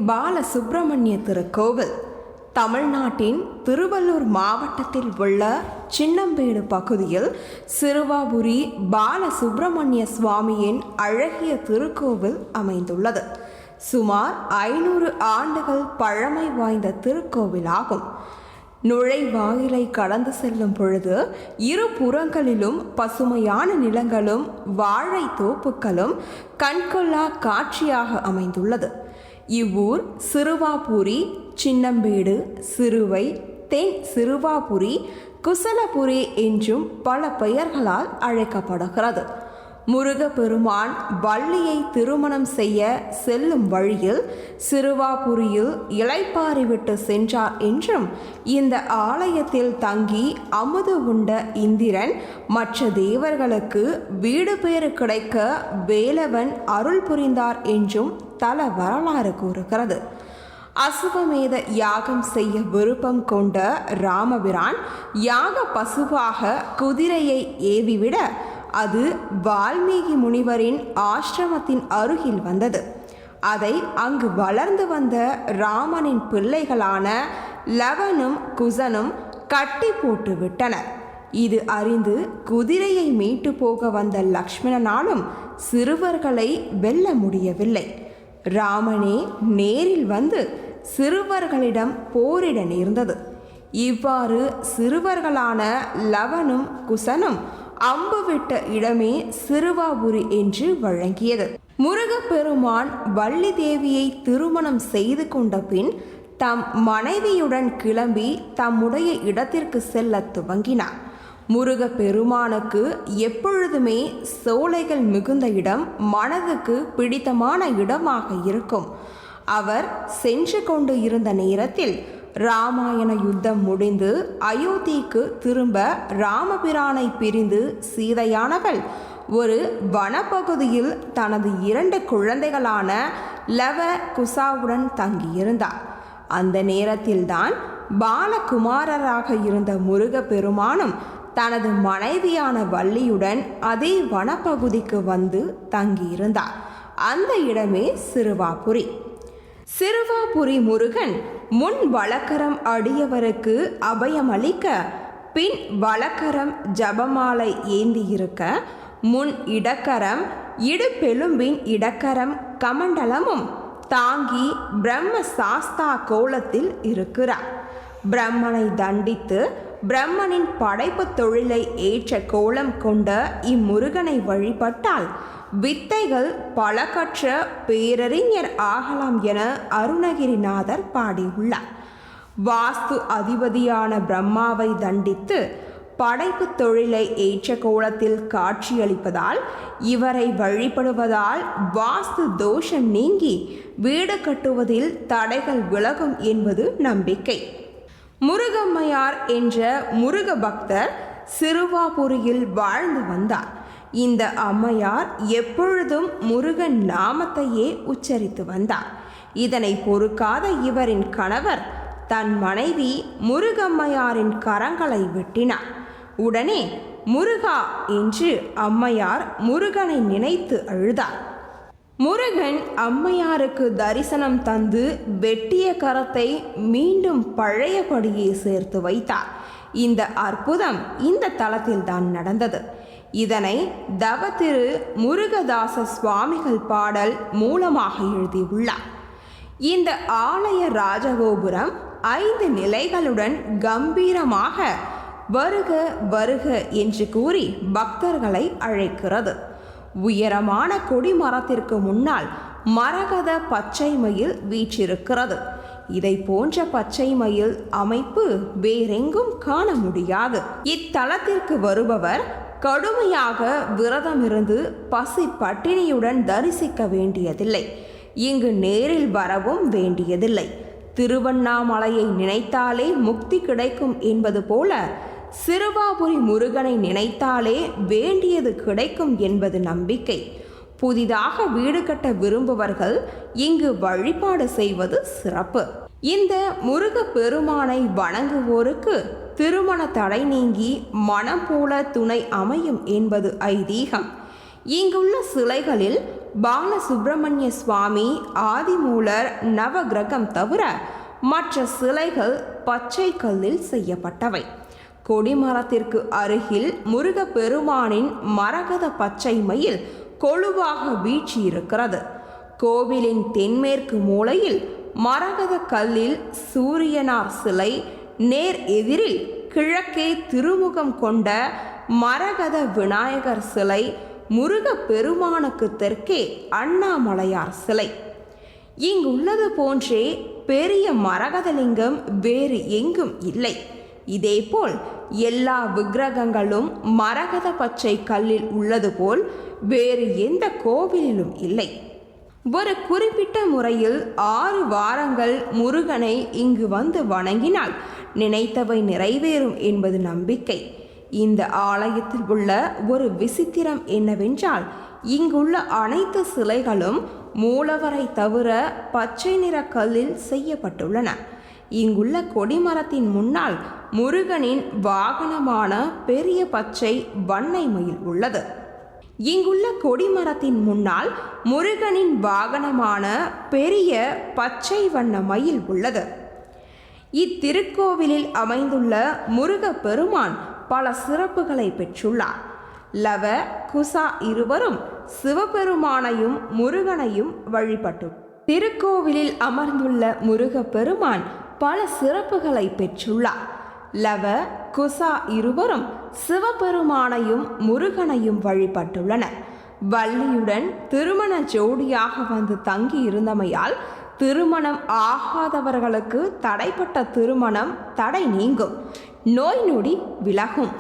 பாலசுப்பிரமணிய திருக்கோவில் தமிழ்நாட்டின் திருவள்ளூர் மாவட்டத்தில் உள்ள சின்னம்பேடு பகுதியில் சிறுவாபுரி பாலசுப்பிரமணிய சுவாமியின் அழகிய திருக்கோவில் அமைந்துள்ளது. சுமார் 500 ஆண்டுகள் பழமை வாய்ந்த திருக்கோவிலாகும். நுழைவாயிலை கடந்து செல்லும் பொழுது இரு புறங்களிலும் பசுமையான நிலங்களும் வாழை தோப்புகளும் கண்கொள்ளா காட்சியாக அமைந்துள்ளது. இவ்வூர் சிறுவாபுரி, சின்னம்பேடு, சிறுவை, தென் சிறுவாபுரி, குசலபுரி என்றும் பல பெயர்களால் அழைக்கப்படுகிறது. முருகப்பெருமான் வள்ளியை திருமணம் செய்ய செல்லும் வழியில் சிறுவாபுரியில் இளைப்பாறிவிட்டு சென்றார் என்றும், இந்த ஆலயத்தில் தங்கி அமுது உண்ட இந்திரன் மற்ற தேவர்களுக்கு வீடு பேறு கிடைக்க வேலவன் அருள் புரிந்தார் என்றும் தல வரலாறு கூறுகிறது. அசுவமேத யாகம் செய்ய விருப்பம் கொண்ட ராமபிரான் யாக பசுவாக குதிரையை ஏவிவிட அது வால்மீகி முனிவரின் ஆசிரமத்தின் அருகில் வந்தது. அதை அங்கு வளர்ந்து வந்த ராமனின் பிள்ளைகளான லவனும் குசனும் கட்டி போட்டு விட்டனர். இது அறிந்து குதிரையை மீட்டு போக வந்த லக்ஷ்மணனாலும் சிறுவர்களை வெல்ல முடியவில்லை. ராமனே நேரில் வந்து சிறுவர்களிடம் போரிட நேர்ந்தது. இவ்வாறு சிறுவர்களான லவனும் குசனும் அம்பு விட்ட இடமே சிறுவாபுரி என்று வழங்கியது. முருகப்பெருமான் வள்ளி தேவியை திருமணம் செய்து கொண்ட பின் தம் மனைவியுடன் கிளம்பி தம்முடைய இடத்திற்கு செல்ல துவங்கினார். முருகப்பெருமானுக்கு எப்பொழுதுமே சோலைகள் மிகுந்த இடம் மனதுக்கு பிடித்தமான இடமாக இருக்கும். அவர் சென்று கொண்டு இருந்த நேரத்தில் ராமாயண யுத்தம் முடிந்து அயோத்திக்கு திரும்ப ராமபிரானை பிரிந்து சீதையானவள் ஒரு வனப்பகுதியில் தனது 2 குழந்தைகளான லவ குசாவுடன் தங்கியிருந்தார். அந்த நேரத்தில்தான் பாலகுமாரராக இருந்த முருகப்பெருமானும் தனது மனைவியான வள்ளியுடன் அதே வனப்பகுதிக்கு வந்து தங்கியிருந்தார். அந்த இடமே சிறுவாபுரி. சிறுவாபுரி முருகன் முன் வலக்கரம் அடியவருக்கு அபயமளிக்க, பின் வலக்கரம் ஜபமாலை ஏந்தியிருக்க, முன் இடக்கரம் இடுப்பெலும்பின் இடக்கரம் கமண்டலமும் தாங்கி பிரம்ம சாஸ்தா கோலத்தில் இருக்கிறார். பிரம்மனை தண்டித்து பிரம்மனின் படைப்பு தொழிலை ஏற்ற கோலம் கொண்ட இம்முருகனை வழிபட்டால் வித்தைகள் பல கற்ற பேரறிஞர் ஆகலாம் என அருணகிரிநாதர் பாடியுள்ளார். வாஸ்து அதிபதியான பிரம்மாவை தண்டித்து படைப்பு தொழிலை ஏற்ற கோலத்தில் காட்சியளிப்பதால் இவரை வழிபடுவதால் வாஸ்து தோஷம் நீங்கி வீடு கட்டுவதில் தடைகள் விலகும் என்பது நம்பிக்கை. முருகம்மையார் என்ற முருக பக்தர் சிறுவாபுரியில் வாழ்ந்து வந்தார். இந்த அம்மையார் எப்பொழுதும் முருகன் நாமத்தையே உச்சரித்து வந்தார். இதனை பொறுக்காத இவரின் கணவர் தன் மனைவி முருகம்மையாரின் கரங்களை வெட்டினார். உடனே முருகா என்று அம்மையார் முருகனை நினைத்து அழுதார். முருகன் அம்மையாருக்கு தரிசனம் தந்து வெட்டிய கரத்தை மீண்டும் பழையபடியே சேர்த்து வைத்தார். இந்த அற்புதம் இந்த தலத்தில்தான் நடந்தது. இதனை தவத்திரு முருகதாச சுவாமிகள் பாடல் மூலமாக எழுதியுள்ளார். இந்த ஆலய ராஜகோபுரம் 5 நிலைகளுடன் கம்பீரமாக வருக வருக என்று கூறி பக்தர்களை அழைக்கிறது. உயரமான கொடிமரத்திற்கு முன்னால் மரகத பச்சை மயில் வீற்றிருக்கிறது. இதை போன்ற பச்சை மயில் அமைப்பு வேறெங்கும் காண முடியாது. இத்தலத்திற்கு வருபவர் கடுமையாக விரதமிருந்து பசி பட்டினியுடன் தரிசிக்க வேண்டியதில்லை. இங்கு நேரில் வரவும் வேண்டியதில்லை. திருவண்ணாமலையை நினைத்தாலே முக்தி கிடைக்கும் என்பது போல சிறுவாபுரி முருகனை நினைத்தாலே வேண்டியது கிடைக்கும் என்பது நம்பிக்கை. புதிதாக வீடு கட்ட விரும்புவர்கள் இங்கு வழிபாடு செய்வது சிறப்பு. இந்த முருக பெருமானை வணங்குவோருக்கு திருமண தடை நீங்கி மனம் போல துணை அமையும் என்பது ஐதீகம். இங்குள்ள சிலைகளில் பாலசுப்பிரமணிய சுவாமி, ஆதிமூலர், நவகிரகம் தவிர மற்ற சிலைகள் பச்சை கல்லில் செய்யப்பட்டவை. கொடிமரத்திற்கு அருகில் முருகப்பெருமானின் மரகத பச்சை மயில் கொழுவாக வீற்றிருக்கிறது. கோவிலின் தென்மேற்கு மூலையில் மரகத கல்லில் சூரியனார் சிலை, நேர் எதிரில் கிழக்கே திருமுகம் கொண்ட மரகத விநாயகர் சிலை, முருகப்பெருமானுக்கு தெற்கே அண்ணாமலையார் சிலை. இங்குள்ளது போன்றே பெரிய மரகதலிங்கம் வேறு எங்கும் இல்லை. இதேபோல் எல்லா விக்கிரகங்களும் மரகத பச்சை கல்லில் உள்ளது போல் வேறு எந்த கோவிலிலும் இல்லை. ஒரு குறிப்பிட்ட முறையில் 6 வாரங்கள் முருகனை இங்கு வந்து வணங்கினால் நினைத்தவை நிறைவேறும் என்பது நம்பிக்கை. இந்த ஆலயத்தில் உள்ள ஒரு விசித்திரம் என்னவென்றால், இங்குள்ள அனைத்து சிலைகளும் மூலவரை தவிர பச்சை நிற கல்லில் செய்யப்பட்டுள்ளன. இங்குள்ள கொடிமரத்தின் முன்னால் முருகனின் வாகனமான பெரிய பச்சை வண்ணை மயில் உள்ளது. இங்குள்ள கொடிமரத்தின் முன்னால் முருகனின் வாகனமான பெரிய பச்சை வண்ண மயில் உள்ளது. இத்திருக்கோவிலில் அமைந்துள்ள முருகப்பெருமான் பல சிறப்புகளை பெற்றுள்ளார். லவ, குசா இருவரும் சிவபெருமானையும் முருகனையும் வழிபட்டு திருக்கோவிலில் அமர்ந்துள்ள முருகப்பெருமான் பல சிறப்புகளை பெற்றுள்ளார். லவ, குசா இருவரும் சிவபெருமானையும் முருகனையும் வழிபட்டுள்ளனர். வள்ளியுடன் திருமண ஜோடியாக வந்து தங்கி இருந்தமையால் திருமணம் ஆகாதவர்களுக்கு தடைப்பட்ட திருமணம் தடை நீங்கும், நோய் நொடி விலகும்.